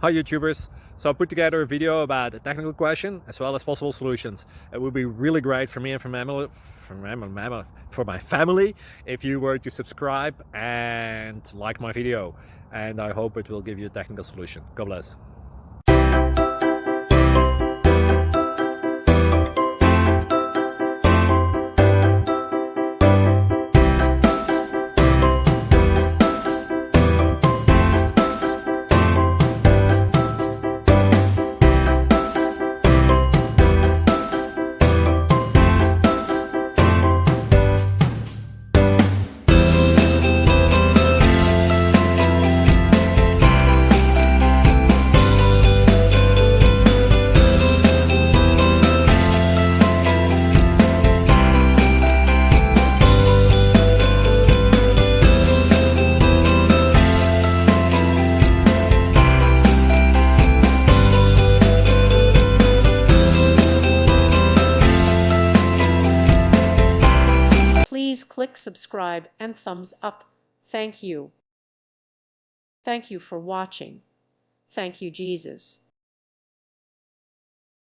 Hi YouTubers. So I put together a video about a technical question as well as possible solutions. It would be really great for me and for my family if you were to subscribe and like my video. And I hope it will give you a technical solution. God bless. Please click subscribe and thumbs up. Thank you. Thank you for watching. Thank you, Jesus.